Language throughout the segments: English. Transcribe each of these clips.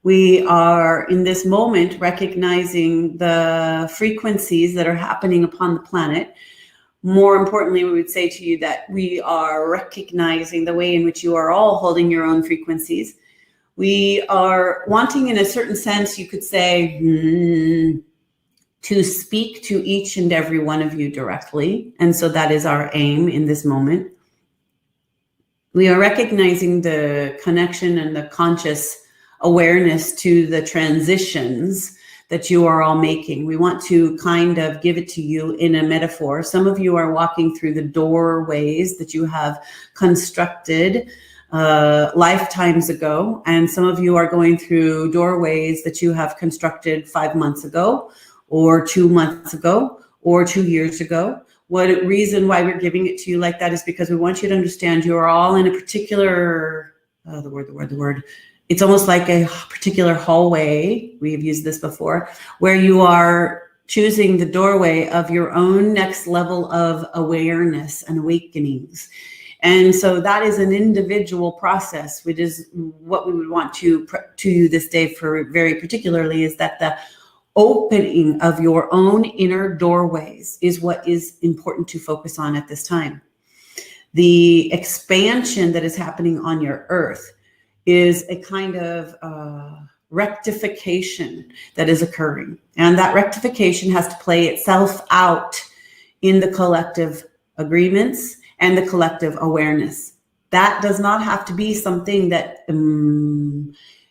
We are in this moment recognizing the frequencies that are happening upon the planet. More importantly, we would say to you that we are recognizing the way in which you are all holding your own frequencies. We are wanting, in a certain sense, you could say, to speak to each and every one of you directly. And so that is our aim in this moment. We are recognizing the connection and the conscious awareness to the transitions that you are all making. We want to kind of give it to you in a metaphor. Some of you are walking through the doorways that you have constructed lifetimes ago, and some of you are going through doorways that you have constructed 5 months ago, or 2 months ago, or 2 years ago. What reason why we're giving it to you like that is because we want you to understand you are all in a particular, the word. It's almost like a particular hallway. We've used this before, where you are choosing the doorway of your own next level of awareness and awakenings. And so that is an individual process, which is what we would want to you this day for very particularly, is that the opening of your own inner doorways is what is important to focus on at this time. The expansion that is happening on your earth is a kind of rectification that is occurring. And that rectification has to play itself out in the collective agreements and the collective awareness. That does not have to be something that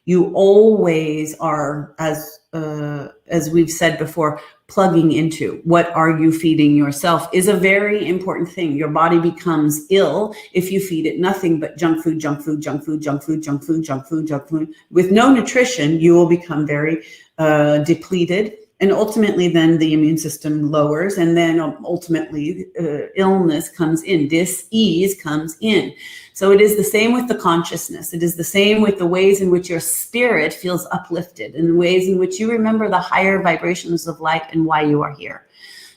you always are, as we've said before, plugging into. What are you feeding yourself is a very important thing. Your body becomes ill if you feed it nothing but junk food, junk food, junk food, junk food, junk food, junk food, junk food. With no nutrition, you will become very depleted. And ultimately, then the immune system lowers, and then ultimately illness comes in, dis-ease comes in. So it is the same with the consciousness. It is the same with the ways in which your spirit feels uplifted, and the ways in which you remember the higher vibrations of light and why you are here.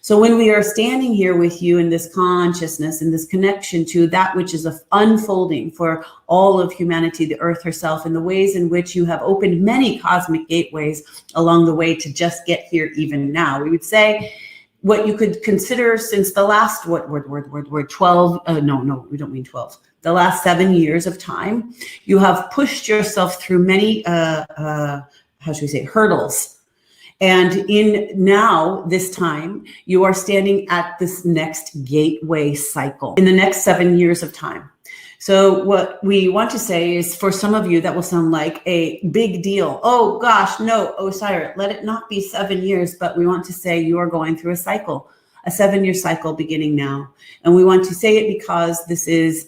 So when we are standing here with you in this consciousness and this connection to that which is unfolding for all of humanity, the earth herself, and the ways in which you have opened many cosmic gateways along the way to just get here even now, we would say what you could consider since the last, 12, no, we don't mean 12, the last 7 years of time, you have pushed yourself through many, hurdles. And in now, this time, you are standing at this next gateway cycle in the next 7 years of time. So what we want to say is, for some of you, that will sound like a big deal. Oh gosh, no, Osairah, let it not be 7 years, but we want to say you are going through a cycle, a 7-year cycle beginning now. And we want to say it because this is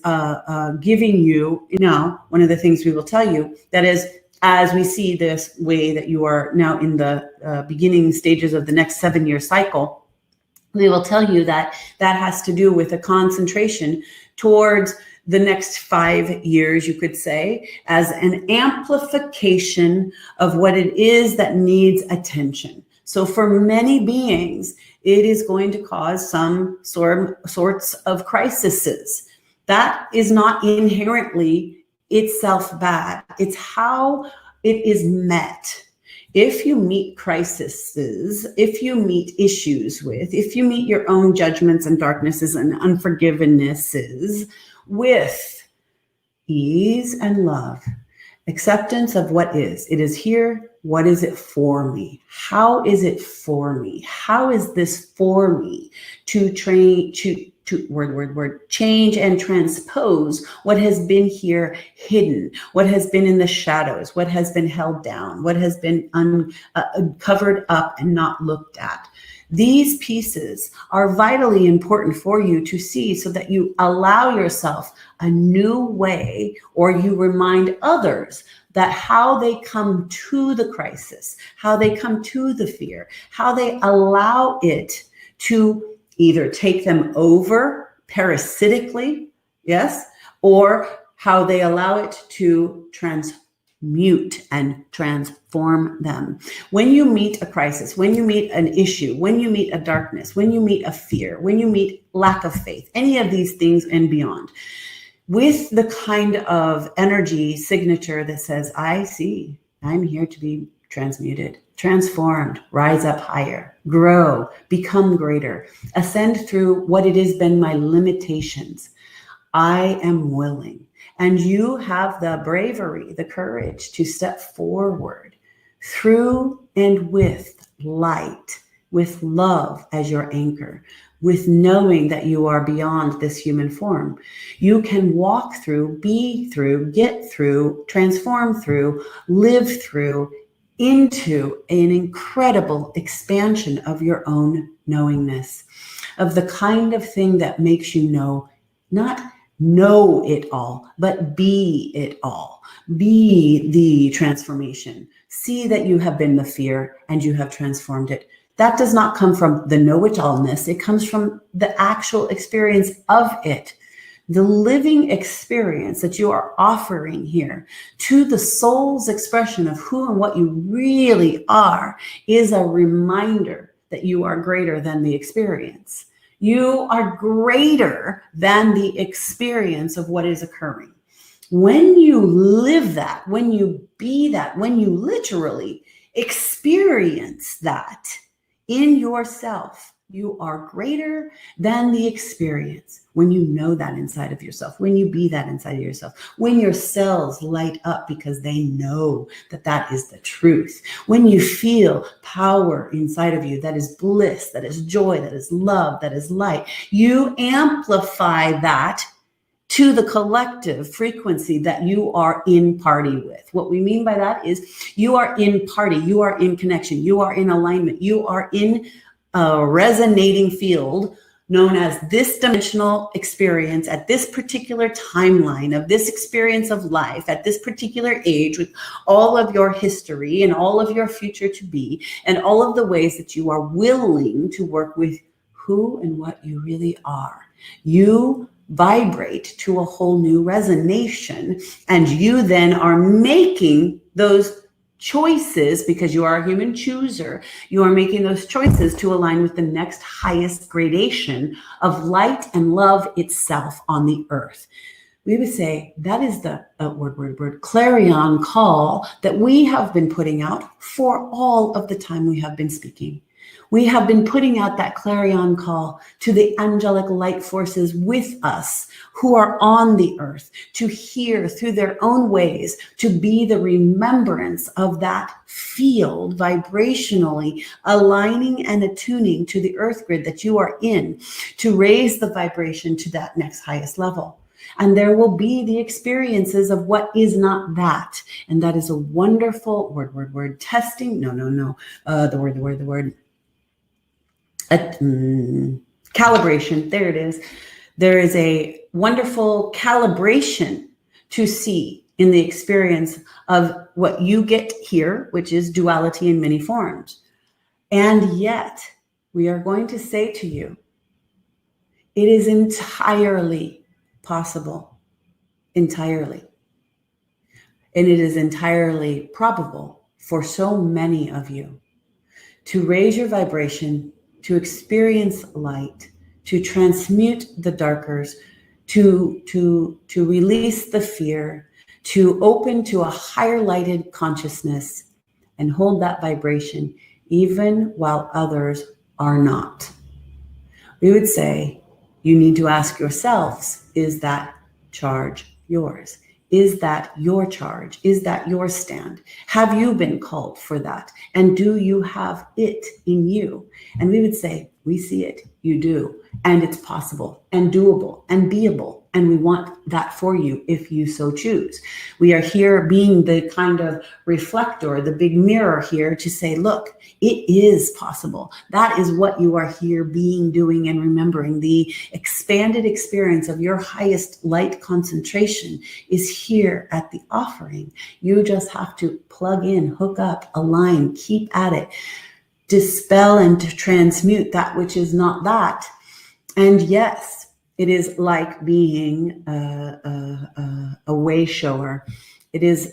giving you, one of the things we will tell you, that is, as we see this way that you are now in the beginning stages of the next 7-year cycle, we will tell you that that has to do with a concentration towards the next 5 years, you could say, as an amplification of what it is that needs attention. So for many beings, it is going to cause some sorts of crises. That is not inherently itself bad. It's how it is met. If you meet crises, if you meet issues if you meet your own judgments and darknesses and unforgivenesses with ease and love, acceptance of what is. It is here. What is it for me? How is it for me? How is this for me to train, to change and transpose what has been here hidden, what has been in the shadows, what has been held down, what has been covered up and not looked at. These pieces are vitally important for you to see, so that you allow yourself a new way, or you remind others that how they come to the crisis, how they come to the fear, how they allow it to either take them over parasitically, yes, or how they allow it to transmute and transform them. When you meet a crisis, when you meet an issue, when you meet a darkness, when you meet a fear, when you meet lack of faith, any of these things and beyond, with the kind of energy signature that says, I see, I'm here to be transmuted, transformed, rise up higher, grow, become greater, ascend through what it has been my limitations. I am willing. And you have the bravery, the courage to step forward through and with light, with love as your anchor, with knowing that you are beyond this human form. You can walk through, be through, get through, transform through, live through into an incredible expansion of your own knowingness, of the kind of thing that makes you know, not know it all, but be it all. Be the transformation. See that you have been the fear and you have transformed it. That does not come from the know-it-allness. It comes from the actual experience of it. The living experience that you are offering here to the soul's expression of who and what you really are is a reminder that you are greater than the experience. You are greater than the experience of what is occurring. When you live that, when you be that, when you literally experience that in yourself, you are greater than the experience. When you know that inside of yourself, when you be that inside of yourself, when your cells light up because they know that that is the truth, when you feel power inside of you, that is bliss, that is joy, that is love, that is light, you amplify that to the collective frequency that you are in party with. What we mean by that is you are in party, you are in connection, you are in alignment, you are in a resonating field known as this dimensional experience at this particular timeline of this experience of life at this particular age, with all of your history and all of your future to be and all of the ways that you are willing to work with who and what you really are. You vibrate to a whole new resonation, and you then are making those choices because you are a human chooser. You are making those choices to align with the next highest gradation of light and love itself on the earth. We would say that is the clarion call that we have been putting out for all of the time we have been speaking. We have been putting out that clarion call to the angelic light forces with us who are on the earth to hear through their own ways, to be the remembrance of that field vibrationally aligning and attuning to the earth grid that you are in, to raise the vibration to that next highest level. And there will be the experiences of what is not that. And that is a wonderful testing. The word. Calibration. There it is. There is a wonderful calibration to see in the experience of what you get here, which is duality in many forms. And yet, we are going to say to you, it is entirely possible, entirely. And it is entirely probable for so many of you to raise your vibration, to experience light, to transmute the darkers, to release the fear, to open to a higher lighted consciousness and hold that vibration even while others are not. We would say you need to ask yourselves, is that charge yours? Is that your charge? Is that your stand? Have you been called for that? And do you have it in you? And we would say, we see it, you do. And it's possible and doable and beable. And we want that for you if you so choose. We are here being the kind of reflector, the big mirror here to say, look, it is possible. That is what you are here being, doing, and remembering. The expanded experience of your highest light concentration is here at the offering. You just have to plug in, hook up, align, keep at it, dispel and transmute that which is not that. And yes, it is like being a way shower. It is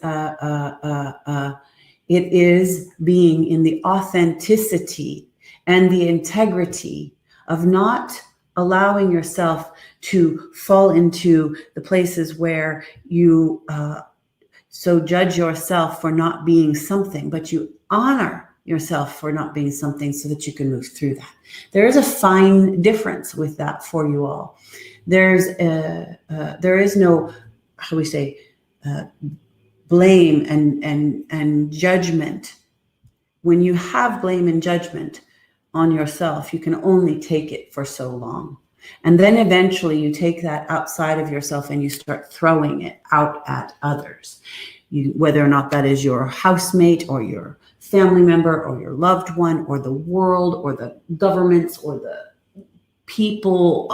being in the authenticity and the integrity of not allowing yourself to fall into the places where you So judge yourself for not being something, but you honor yourself for not being something so that you can move through that. There is a fine difference with that for you all. There is no, how do we say, blame and judgment. When you have blame and judgment on yourself, you can only take it for so long. And then eventually you take that outside of yourself and you start throwing it out at others. Whether or not that is your housemate or your family member or your loved one or the world or the governments or the people,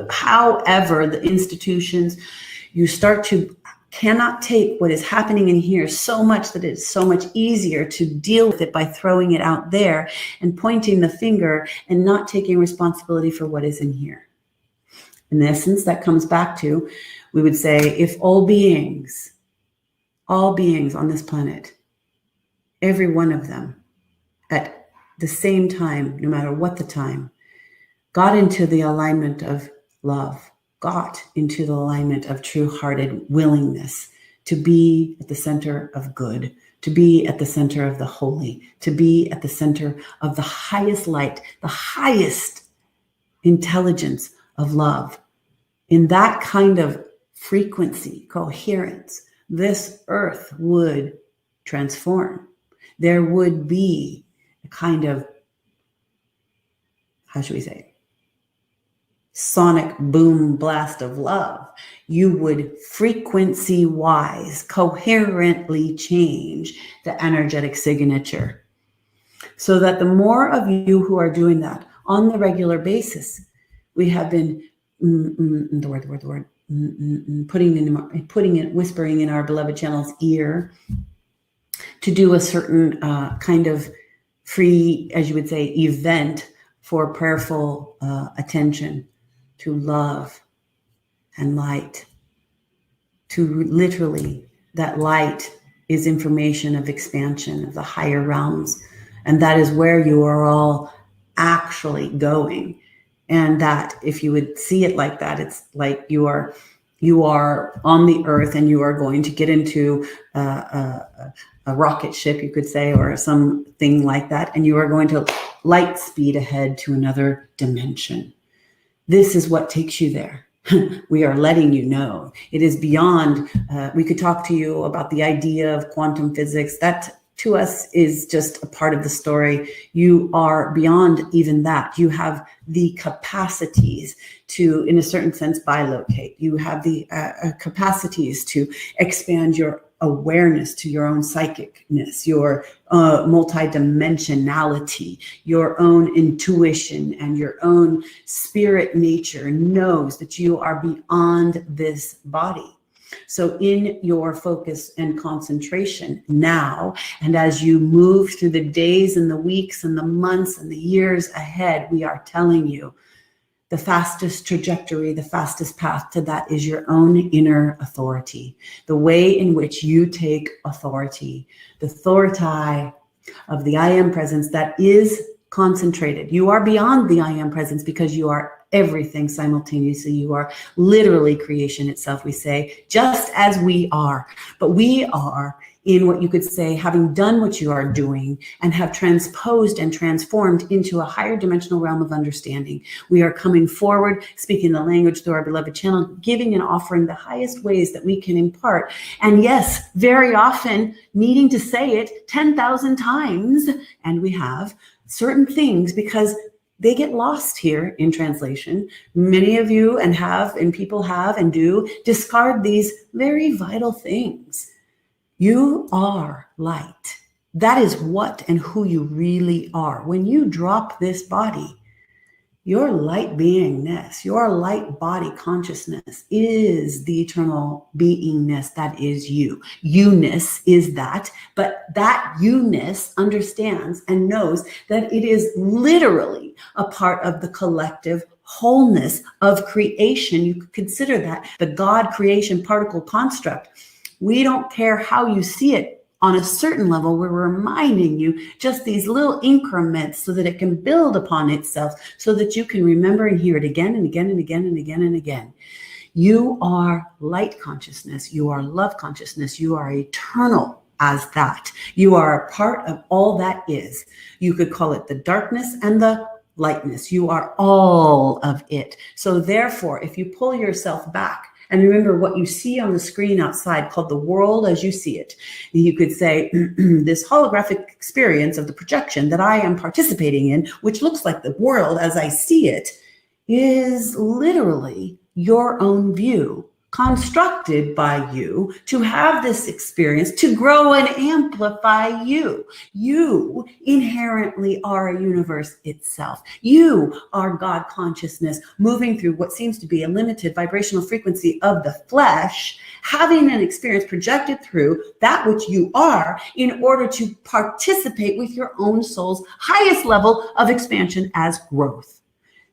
however, the institutions, you cannot take what is happening in here so much that it's so much easier to deal with it by throwing it out there and pointing the finger and not taking responsibility for what is in here. In essence, that comes back to, we would say, if all beings on this planet, every one of them at the same time, no matter what the time, got into the alignment of love, got into the alignment of true-hearted willingness to be at the center of good, to be at the center of the holy, to be at the center of the highest light, the highest intelligence of love. In that kind of frequency, coherence, this earth would transform. There would be a kind of, how should we say, sonic boom blast of love. You would frequency-wise, coherently change the energetic signature. So that the more of you who are doing that on the regular basis, we have been whispering in our beloved channel's ear to do a certain kind of free, as you would say, event for prayerful attention to love and light. To literally, that light is information of expansion of the higher realms. And that is where you are all actually going. And that, if you would see it like that, it's like you are on the earth and you are going to get into a rocket ship, you could say, or something like that. And you are going to light speed ahead to another dimension. This is what takes you there. We are letting you know. It is beyond, we could talk to you about the idea of quantum physics. That to us is just a part of the story. You are beyond even that. You have the capacities to, in a certain sense, bilocate. You have the capacities to expand your awareness to your own psychicness, your multidimensionality, your own intuition, and your own spirit nature knows that you are beyond this body. So in your focus and concentration now, and as you move through the days and the weeks and the months and the years ahead, we are telling you the fastest trajectory, the fastest path to that is your own inner authority. The way in which you take authority, the authority of the I am presence that is concentrated. You are beyond the I am presence because you are everything simultaneously. You are literally creation itself, we say, just as we are. But we are in what you could say, having done what you are doing and have transposed and transformed into a higher dimensional realm of understanding. We are coming forward, speaking the language through our beloved channel, giving and offering the highest ways that we can impart. And yes, very often needing to say it 10,000 times. And we have certain things because they get lost here in translation. Many of you and people have and do discard these very vital things. You are light. That is what and who you really are. When you drop this body, your light beingness, your light body consciousness is the eternal beingness that is you. You-ness is that, but that you-ness understands and knows that it is literally a part of the collective wholeness of creation. You could consider that the God creation particle construct. We don't care how you see it. On a certain level, we're reminding you just these little increments so that it can build upon itself, so that you can remember and hear it again and again and again and again and again. You are light consciousness. You are love consciousness. You are eternal as that. You are a part of all that is. You could call it the darkness and the lightness. You are all of it. So therefore, if you pull yourself back and remember what you see on the screen outside called the world as you see it, you could say this holographic experience of the projection that I am participating in, which looks like the world as I see it, is literally your own view constructed by you to have this experience, to grow and amplify you. You inherently are a universe itself. You are God consciousness moving through what seems to be a limited vibrational frequency of the flesh, having an experience projected through that which you are in order to participate with your own soul's highest level of expansion as growth.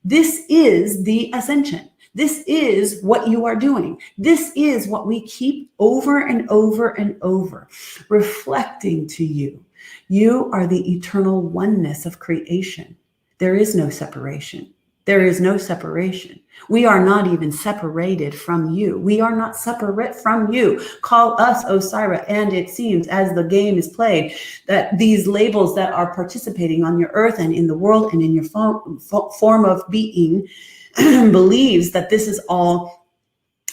This is the ascension. This is what you are doing. This is what we keep over and over and over, reflecting to you. You are the eternal oneness of creation. There is no separation. There is no separation. We are not even separated from you. We are not separate from you. Call us Osairah, and it seems as the game is played that these labels that are participating on your earth and in the world and in your form of being believes that this is all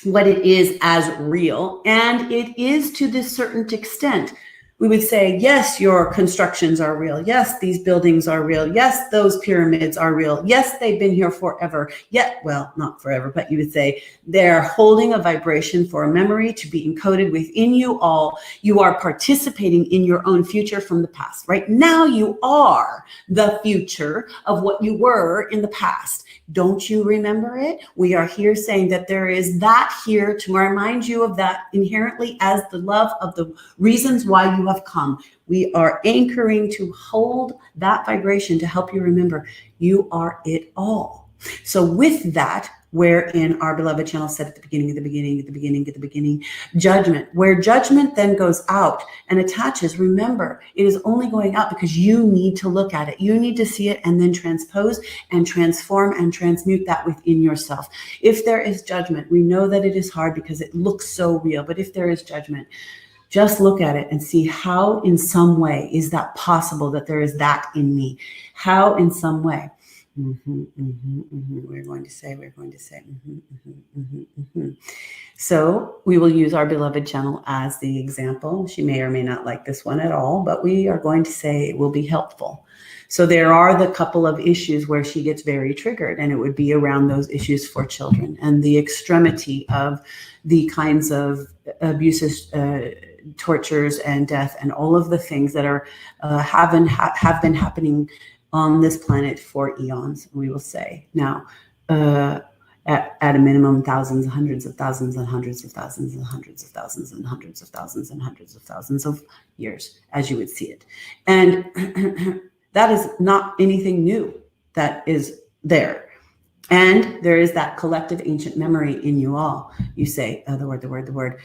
what it is as real. And it is to this certain extent. We would say, yes, your constructions are real. Yes, these buildings are real. Yes, those pyramids are real. Yes, they've been here forever. Yet, well, not forever, but you would say they're holding a vibration for a memory to be encoded within you all. You are participating in your own future from the past. Right now, you are the future of what you were in the past. Don't you remember it? We are here saying that there is that here to remind you of that inherently as the love of the reasons why you have come. We are anchoring to hold that vibration to help you remember you are it all. So with that, wherein our beloved channel said at the beginning, judgment, where judgment then goes out and attaches, remember, it is only going out because you need to look at it. You need to see it and then transpose and transform and transmute that within yourself. If there is judgment, we know that it is hard because it looks so real, but if there is judgment, just look at it and see how in some way is that possible that there is that in me? How in some way? We're going to say. So we will use our beloved channel as the example. She may or may not like this one at all, but we are going to say it will be helpful. So there are the couple of issues where she gets very triggered, and it would be around those issues for children and the extremity of the kinds of abuses, tortures, and death, and all of the things that are have been happening on this planet for eons, we will say. Now, at a minimum, thousands, hundreds of thousands, and hundreds of thousands, and hundreds of thousands, and hundreds of thousands, and hundreds of thousands of years, as you would see it. And that is not anything new that is there. And there is that collective ancient memory in you all. You say the word.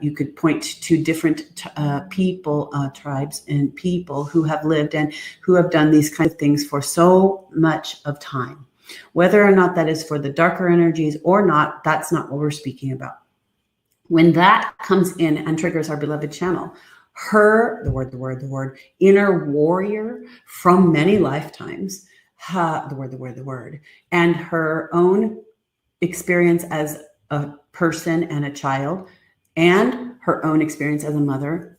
You could point to different people, tribes and people who have lived and who have done these kinds of things for so much of time. Whether or not that is for the darker energies or not, that's not what we're speaking about. When that comes in and triggers our beloved channel, the word, inner warrior from many lifetimes, the word, and her own experience as a person and a child, and her own experience as a mother,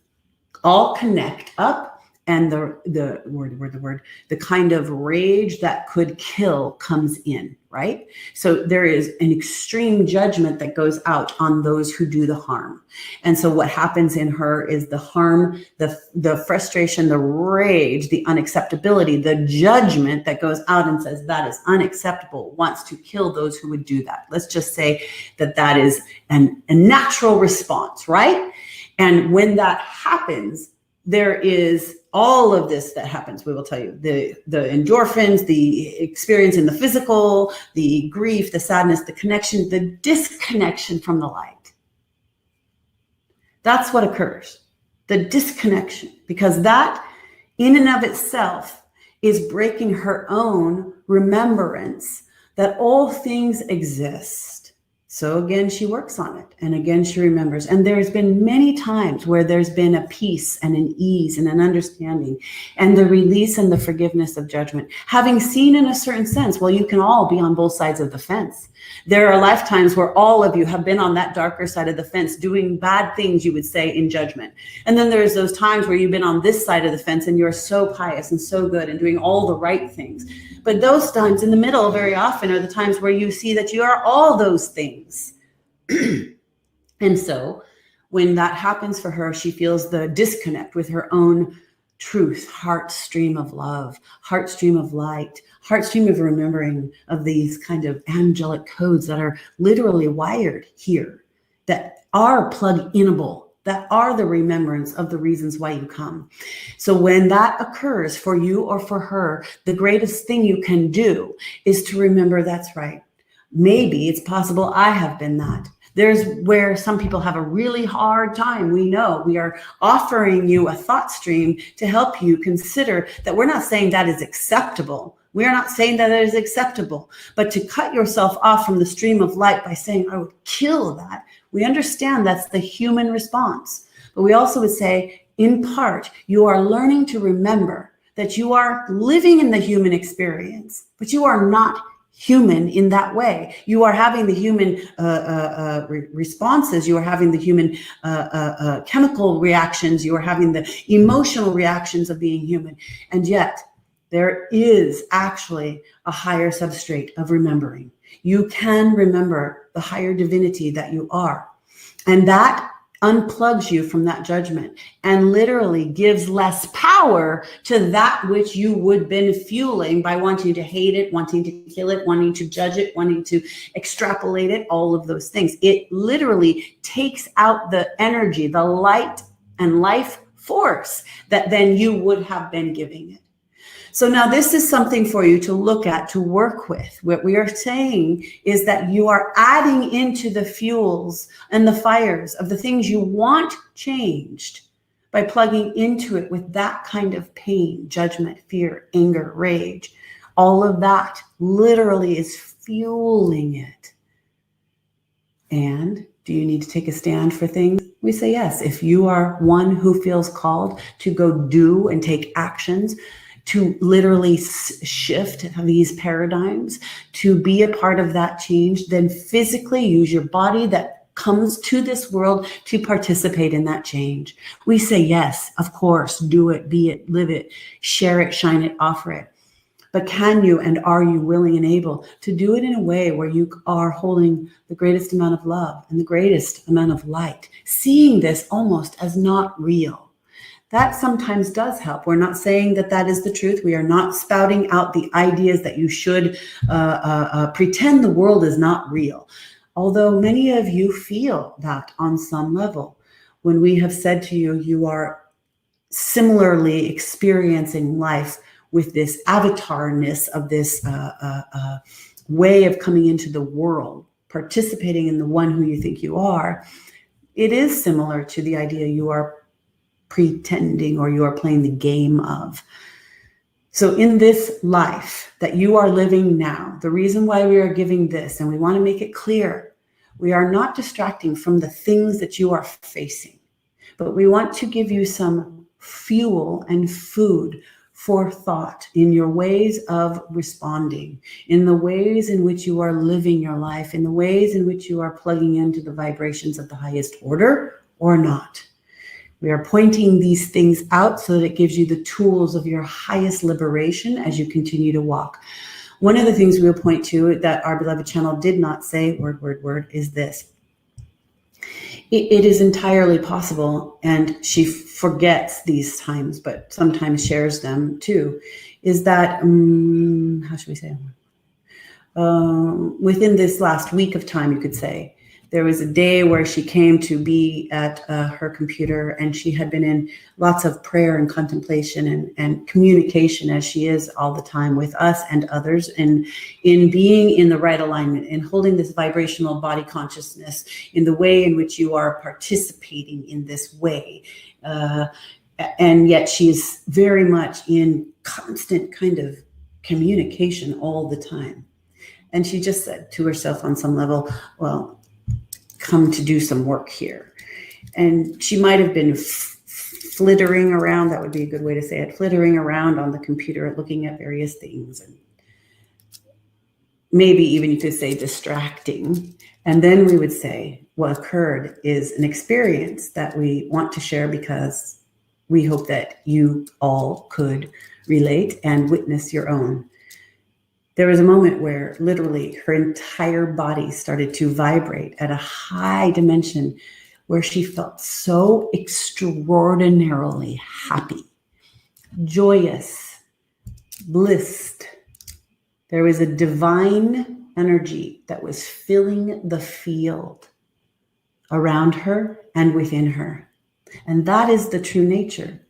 all connect up, and the kind of rage that could kill comes in, right? So there is an extreme judgment that goes out on those who do the harm. And so what happens in her is the harm, the frustration, the rage, the unacceptability, the judgment that goes out and says that is unacceptable, wants to kill those who would do that. Let's just say that is a natural response, right? And when that happens, there is all of this that happens. We will tell you the endorphins, the experience in the physical, the grief, the sadness, the connection, the disconnection from the light. That's what occurs, the disconnection, because that in and of itself is breaking her own remembrance that all things exist. So again, she works on it. And again, she remembers. And there's been many times where there's been a peace and an ease and an understanding and the release and the forgiveness of judgment. Having seen in a certain sense, well, you can all be on both sides of the fence. There are lifetimes where all of you have been on that darker side of the fence doing bad things, you would say, in judgment. And then there's those times where you've been on this side of the fence and you're so pious and so good and doing all the right things. But those times in the middle very often are the times where you see that you are all those things. And so when that happens for her, she feels the disconnect with her own truth, heart stream of love, heart stream of light, heart stream of remembering of these kind of angelic codes that are literally wired here, that are plug-inable, that are the remembrance of the reasons why you come. So when that occurs for you or for her, the greatest thing you can do is to remember, that's right. Maybe it's possible I have been that. There's where some people have a really hard time. We know we are offering you a thought stream to help you consider that we're not saying that is acceptable. We are not saying that it is acceptable, but to cut yourself off from the stream of light by saying, I would kill that. We understand that's the human response, but we also would say, in part, you are learning to remember that you are living in the human experience, but you are not human in that way. You are having the human responses. You are having the human chemical reactions. You are having the emotional reactions of being human. And yet there is actually a higher substrate of remembering. You can remember the higher divinity that you are. And that unplugs you from that judgment and literally gives less power to that which you would been fueling by wanting to hate it, wanting to kill it, wanting to judge it, wanting to extrapolate it, all of those things. It literally takes out the energy, the light and life force that then you would have been giving it. So now this is something for you to look at, to work with. What we are saying is that you are adding into the fuels and the fires of the things you want changed by plugging into it with that kind of pain, judgment, fear, anger, rage. All of that literally is fueling it. And do you need to take a stand for things? We say yes. If you are one who feels called to go do and take actions, to literally shift these paradigms, to be a part of that change, then physically use your body that comes to this world to participate in that change. We say yes, of course, do it, be it, live it, share it, shine it, offer it. But can you and are you willing and able to do it in a way where you are holding the greatest amount of love and the greatest amount of light, seeing this almost as not real? That sometimes does help. We're not saying that that is the truth. We are not spouting out the ideas that you should pretend the world is not real. Although many of you feel that on some level. When we have said to you, you are similarly experiencing life with this avatarness of this way of coming into the world, participating in the one who you think you are, it is similar to the idea you are pretending or you are playing the game of. So in this life that you are living now, the reason why we are giving this, and we want to make it clear, we are not distracting from the things that you are facing, but we want to give you some fuel and food for thought in your ways of responding, in the ways in which you are living your life, in the ways in which you are plugging into the vibrations of the highest order or not. We are pointing these things out so that it gives you the tools of your highest liberation as you continue to walk. One of the things we will point to that our beloved channel did not say, word, is this. It is entirely possible, and she forgets these times, but sometimes shares them too, is that, how should we say? Within this last week of time, you could say, there was a day where she came to be at her computer, and she had been in lots of prayer and contemplation and communication, as she is all the time with us and others, and in being in the right alignment and holding this vibrational body consciousness in the way in which you are participating in this way. And yet she is very much in constant kind of communication all the time. And she just said to herself on some level, well, come to do some work here. And she might have been flittering around, that would be a good way to say it, flittering around on the computer looking at various things, and maybe even you could say distracting. And then we would say what occurred is an experience that we want to share because we hope that you all could relate and witness your own. There was a moment where literally her entire body started to vibrate at a high dimension where she felt so extraordinarily happy, joyous, blissed. There was a divine energy that was filling the field around her and within her. And that is the true nature.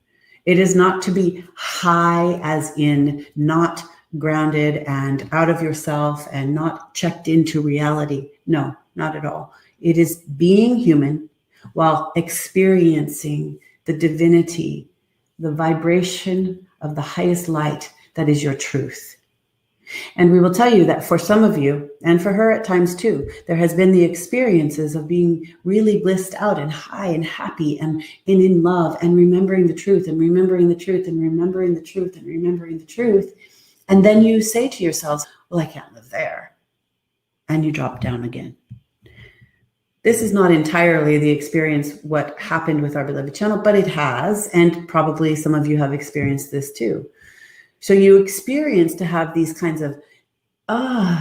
It is not to be high as in not grounded and out of yourself and not checked into reality. No, not at all. It is being human while experiencing the divinity, the vibration of the highest light that is your truth. And we will tell you that for some of you, and for her at times too, there has been the experiences of being really blissed out and high and happy and in love and remembering the truth and remembering the truth and remembering the truth and remembering the truth. And then you say to yourselves, well, I can't live there. And you drop down again. This is not entirely the experience, what happened with our beloved channel, but it has, and probably some of you have experienced this too. So you experience to have these kinds of,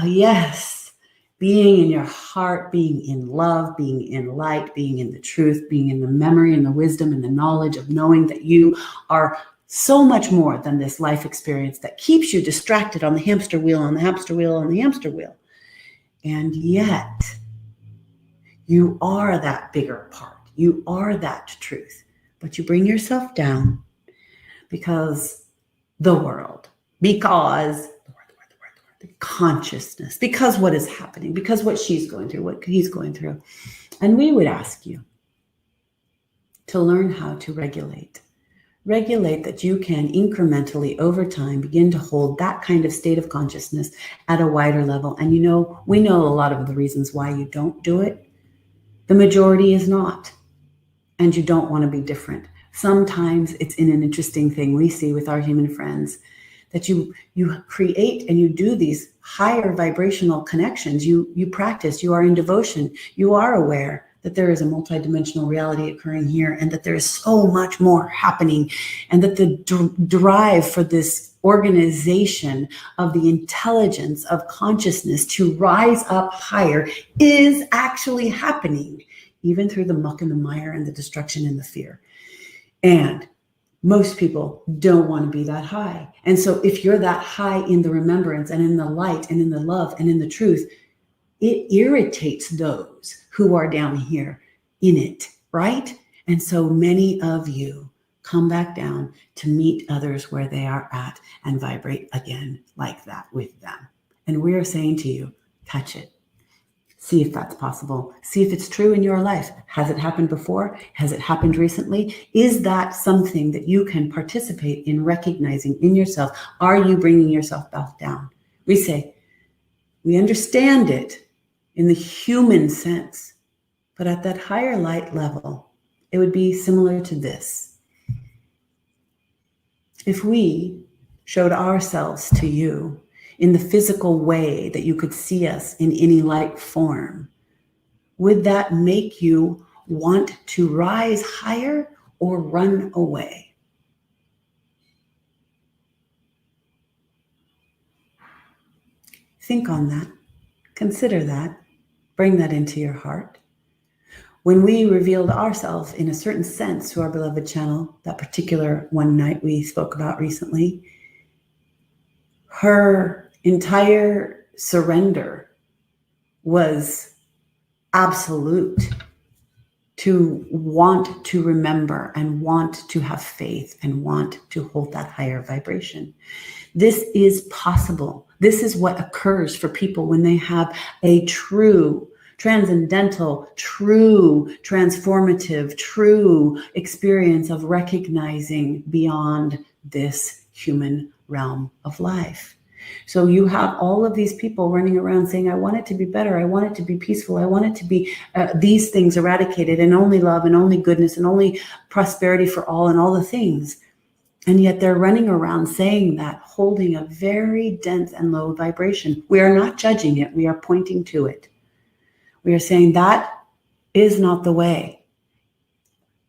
yes, being in your heart, being in love, being in light, being in the truth, being in the memory and the wisdom and the knowledge of knowing that you are so much more than this life experience that keeps you distracted on the hamster wheel, on the hamster wheel, on the hamster wheel. And yet, you are that bigger part. You are that truth. But you bring yourself down because the world, because the consciousness, because what is happening, because what she's going through, what he's going through. And we would ask you to learn how to regulate. Regulate that you can incrementally over time begin to hold that kind of state of consciousness at a wider level. And we know a lot of the reasons why you don't do it. The majority is not. And you don't want to be different. Sometimes it's in an interesting thing we see with our human friends that you create and you do these higher vibrational connections. You practice, you are in devotion, you are aware that there is a multidimensional reality occurring here and that there is so much more happening, and that the drive for this organization of the intelligence of consciousness to rise up higher is actually happening, even through the muck and the mire and the destruction and the fear. And most people don't want to be that high. And so if you're that high in the remembrance and in the light and in the love and in the truth, it irritates those who are down here in it, right? And so many of you come back down to meet others where they are at and vibrate again like that with them. And we're saying to you, touch it. See if that's possible. See if it's true in your life. Has it happened before? Has it happened recently? Is that something that you can participate in recognizing in yourself? Are you bringing yourself back down? We say, we understand it in the human sense, but at that higher light level, it would be similar to this. If we showed ourselves to you in the physical way that you could see us in any light form, would that make you want to rise higher or run away? Think on that. Consider that. Bring that into your heart. When we revealed ourselves in a certain sense to our beloved channel, that particular one night we spoke about recently, her entire surrender was absolute, to want to remember and want to have faith and want to hold that higher vibration. This is possible. This is what occurs for people when they have a true transcendental, true transformative, true experience of recognizing beyond this human realm of life. So you have all of these people running around saying, I want it to be better. I want it to be peaceful. I want it to be these things eradicated, and only love and only goodness and only prosperity for all and all the things. And yet they're running around saying that, holding a very dense and low vibration. We are not judging it. We are pointing to it. We are saying that is not the way.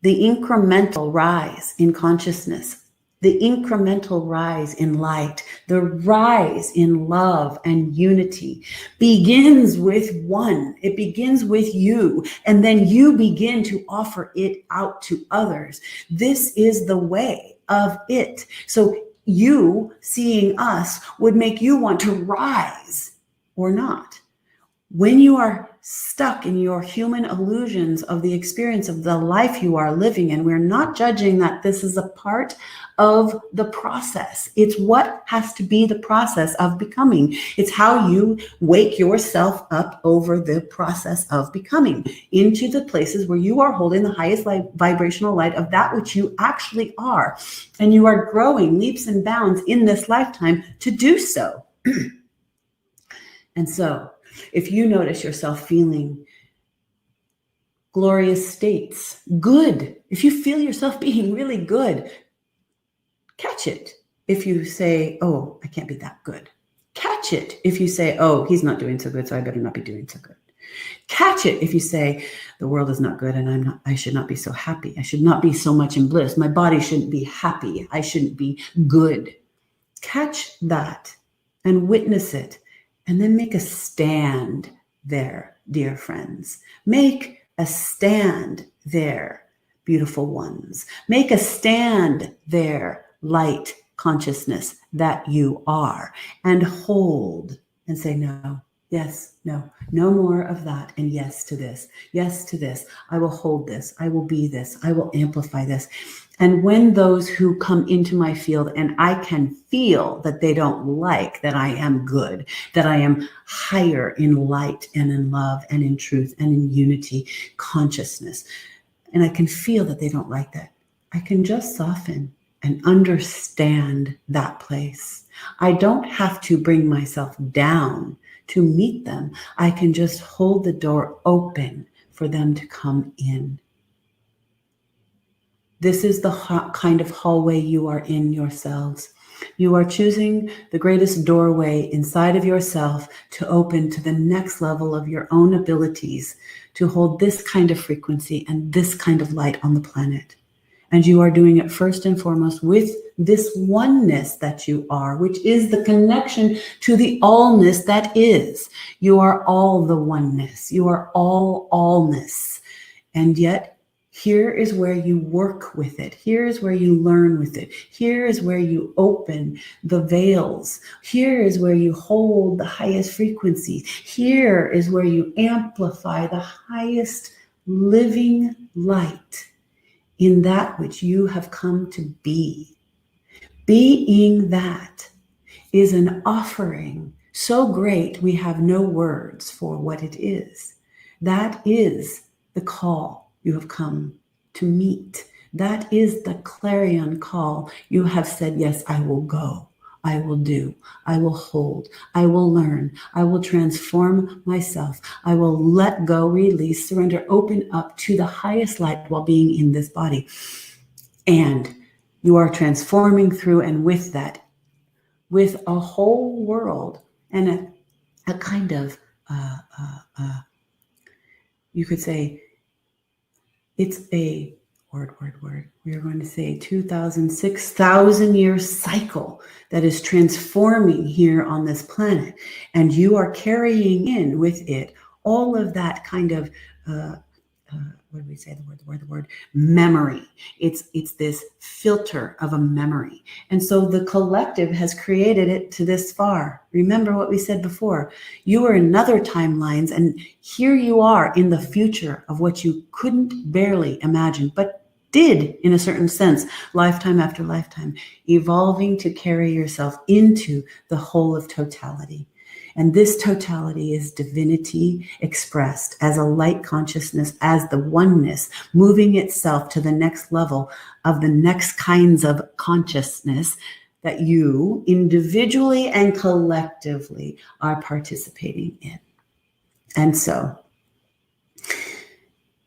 The incremental rise in consciousness, the incremental rise in light, the rise in love and unity begins with one. It begins with you, and then you begin to offer it out to others. This is the way of it. So you seeing us would make you want to rise or not. When you are stuck in your human illusions of the experience of the life you are living in, we're not judging that. This is a part of the process. It's what has to be the process of becoming. It's how you wake yourself up over the process of becoming into the places where you are holding the highest vibrational light of that which you actually are. And you are growing leaps and bounds in this lifetime to do so. And so, if you notice yourself feeling glorious states, good, if you feel yourself being really good, catch it. If you say, oh, I can't be that good, catch it. If you say, oh, he's not doing so good, so I better not be doing so good, catch it. If you say, the world is not good and I should not be so happy. I should not be so much in bliss. My body shouldn't be happy. I shouldn't be good. Catch that and witness it. And then make a stand there, dear friends. Make a stand there, beautiful ones. Make a stand there, light consciousness that you are. And hold and say, no, yes, no more of that. And yes to this. Yes to this. I will hold this. I will be this. I will amplify this. And when those who come into my field and I can feel that they don't like that I am good, that I am higher in light and in love and in truth and in unity, consciousness, and I can feel that they don't like that, I can just soften and understand that place. I don't have to bring myself down to meet them. I can just hold the door open for them to come in. This is the kind of hallway you are in yourselves. You are choosing the greatest doorway inside of yourself to open to the next level of your own abilities to hold this kind of frequency and this kind of light on the planet. And you are doing it first and foremost with this oneness that you are, which is the connection to the allness that is. You are all the oneness. You are all allness. And yet, here is where you work with it. Here is where you learn with it. Here is where you open the veils. Here is where you hold the highest frequencies. Here is where you amplify the highest living light in that which you have come to be. Being that is an offering so great we have no words for what it is. That is the call you have come to meet. That is the clarion call. You have said, yes, I will go. I will do. I will hold. I will learn. I will transform myself. I will let go, release, surrender, open up to the highest light while being in this body. And you are transforming through and with that, with a whole world and a kind of, you could say, it's a word. We are going to say 2,000, 6,000 year cycle that is transforming here on this planet. And you are carrying in with it all of that kind of, what do we say? The word memory. It's this filter of a memory. And so the collective has created it to this far. Remember what we said before. You were in other timelines, and here you are in the future of what you couldn't barely imagine, but did in a certain sense, lifetime after lifetime, evolving to carry yourself into the whole of totality. And this totality is divinity expressed as a light consciousness, as the oneness, moving itself to the next level of the next kinds of consciousness that you individually and collectively are participating in. And so,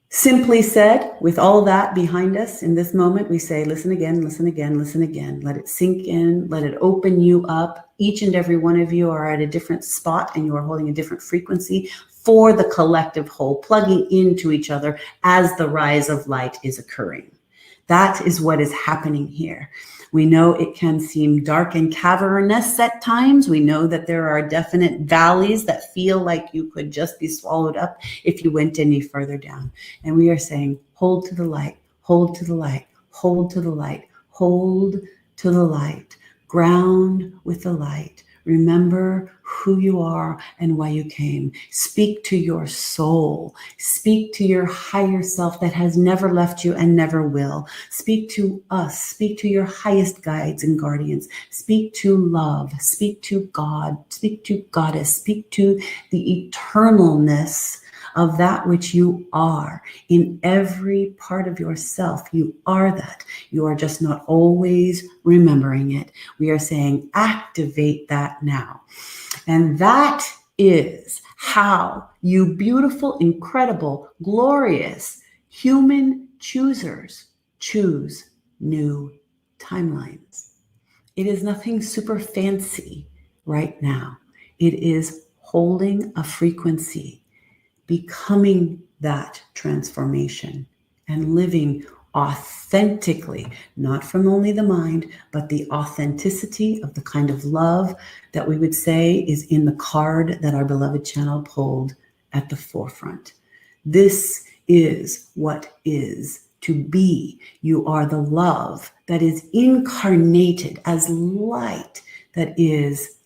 simply said, with all that behind us in this moment, we say, listen again, listen again, listen again. Let it sink in, let it open you up. Each and every one of you are at a different spot and you are holding a different frequency for the collective whole, plugging into each other as the rise of light is occurring. That is what is happening here. We know it can seem dark and cavernous at times. We know that there are definite valleys that feel like you could just be swallowed up if you went any further down. And we are saying, hold to the light, hold to the light, hold to the light, hold to the light, ground with the light. Remember who you are and why you came. Speak to your soul. Speak to your higher self that has never left you and never will. Speak to us. Speak to your highest guides and guardians. Speak to love. Speak to God. Speak to Goddess. Speak to the eternalness of that which you are. In every part of yourself, you are that. You are just not always remembering it. We are saying activate that now. And that is how you beautiful, incredible, glorious human choosers choose new timelines. It is nothing super fancy right now. It is holding a frequency, becoming that transformation and living authentically, not from only the mind, but the authenticity of the kind of love that we would say is in the card that our beloved channel pulled at the forefront. This is what is to be. You are the love that is incarnated as light that is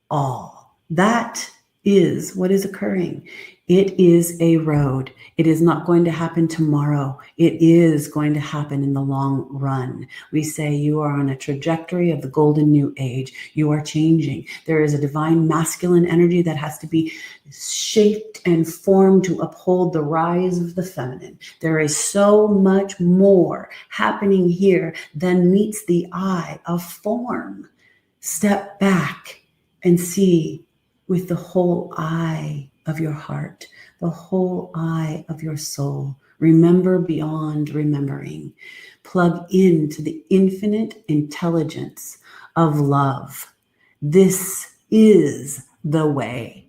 all. That is what is occurring. It is a road. It is not going to happen tomorrow. It is going to happen in the long run. We say you are on a trajectory of the golden new age. You are changing. There is a divine masculine energy that has to be shaped and formed to uphold the rise of the feminine. There is so much more happening here than meets the eye of form. Step back and see with the whole eye of your heart, the whole eye of your soul. Remember beyond remembering. Plug into the infinite intelligence of love. This is the way.